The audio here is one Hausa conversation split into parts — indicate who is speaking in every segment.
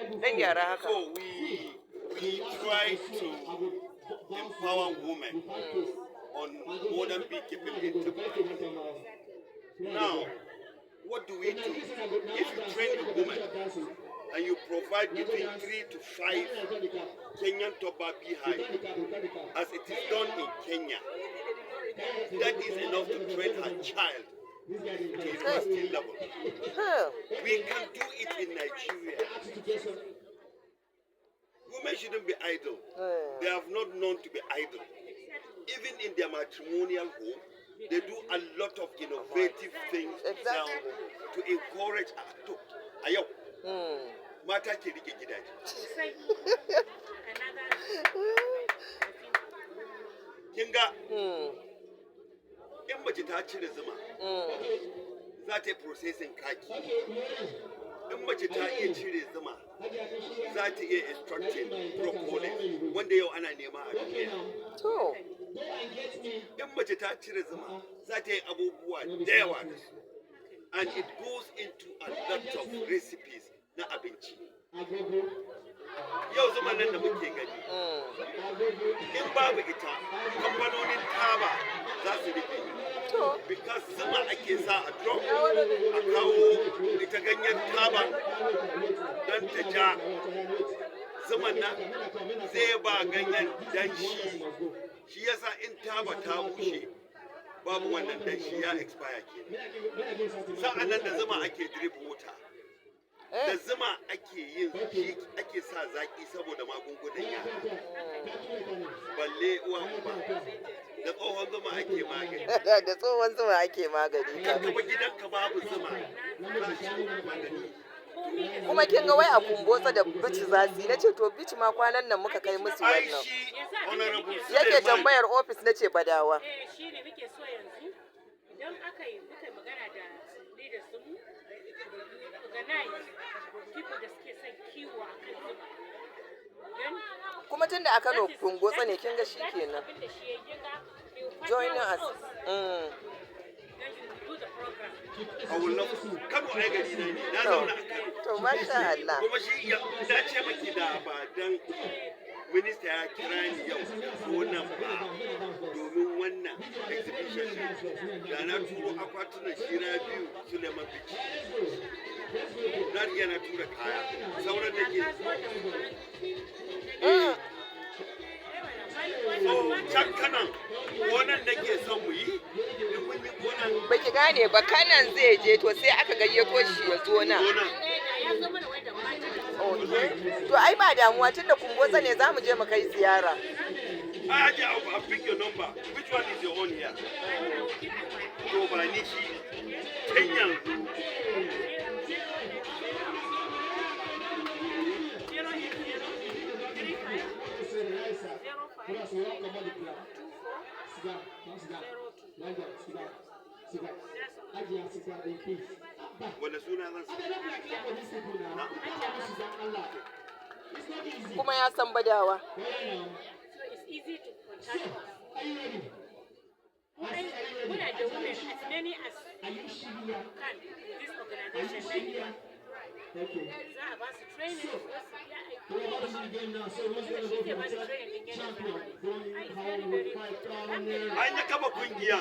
Speaker 1: Dan gyara haka.
Speaker 2: So we try to empower women on modern beekeeping enterprise. Now, what do we do? If you train a woman and you provide between 3 to 5 Kenyan Toba beehive, as it is done in Kenya, that is enough to train her child to university level. We can do it in Nigeria. Women shouldn't be idle. They have not known to be idle. Even in their matrimonial home, they do a lot of innovative things now to encourage to ayo mata ke rike gidaje. Kinga in mace ta cire zuma za ta yi processing kaki. In mace ta iya cire zuma za ta iya extracting propolis wanda yau ana nema a duniya. In mace ta cire zuma za ta yi abubuwa da yawa da su, and it goes into a lot of recipes na abinci. Yau zuma nan da muke gani in babu ita kamfanonin taba za su rike, because zuma ake sa a drum a kawo ita ganyen taba don ta ja zuman nan zai ba ganyen danshi. Shi yasa in taba ta bushe babu wannan danshi ya expire ke. Sa'an nan da zuma ake drip water, da zuma ake yin shi ake sa zaki saboda magungunan yara. Balle uwa uba da tsohon zuma ake magani.
Speaker 1: Da tsohon zuma ake magani.
Speaker 2: Ka kuma gidanka babu zuma ba shi magani.
Speaker 1: Kuma kin ga wai a kumbotsa da bici zasi na ce to bici ma kwanan nan muka kai musu wannan. Yake tambayar ofis na ce badawa.
Speaker 3: Shi ne muke so yanzu idan muka yi magana da leaders mu organize people da suke son kiwo a kan zuma.
Speaker 1: Kuma tun da aka kumbotsa ne kin ga shi kenan. Join us.
Speaker 2: I will love to. Kano ai gari na ne, na zauna a Kano.
Speaker 1: To masha Allah.
Speaker 2: Kuma shi ya ce maki da ba dan minista ya kira ni yau ko nan ba domin wannan exhibition da na turo akwatunan shira biyu Suleiman Bichi. Na riga na tura kaya. Sauran da ke can kanan gonan da ke son mu yi in mun yi gonan.
Speaker 1: Baki gane ba kanan zai je to sai aka gayyato shi ya zo nan. To ai ba damuwa tunda kumbotsa ne za mu je mu kai ziyara.
Speaker 2: Aje I'll pick your number. Which one is your own here? To ba ni shi Kenyan. Wanda suna zan
Speaker 1: kuma ya san badawa.
Speaker 3: So it's easy to contact us. Muna da women as many as can in this organization. Za a ba su training.
Speaker 2: Ai na kama kungiya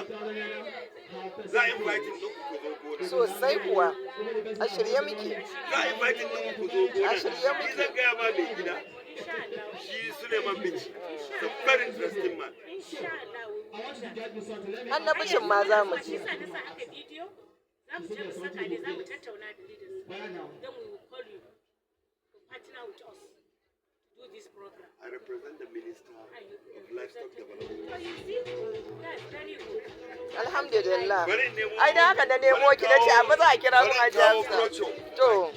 Speaker 2: za a invite ɗin ku zo gona.
Speaker 1: Sosai kuwa a shirye muke.
Speaker 2: Za a invite ɗin ku zo gona.
Speaker 1: A shirye muke.
Speaker 2: Ni zan gaya ma mai gida. Shi Suleiman Bichi. It's a very interesting man.
Speaker 1: Annabishin ma za mu ci.
Speaker 3: Za mu je mu saka ne za mu tattauna da leaders. Then we will call you to partner with us to do this program.
Speaker 2: I represent the Minister of Livestock Development.
Speaker 3: So you see, that's very good.
Speaker 1: Alhamdulillah.
Speaker 2: Bari in nemo.
Speaker 1: Ai da haka na nemo ki nace amma za a kira mu a
Speaker 2: Bari in kawo
Speaker 1: jami'a.
Speaker 2: Procho.
Speaker 1: To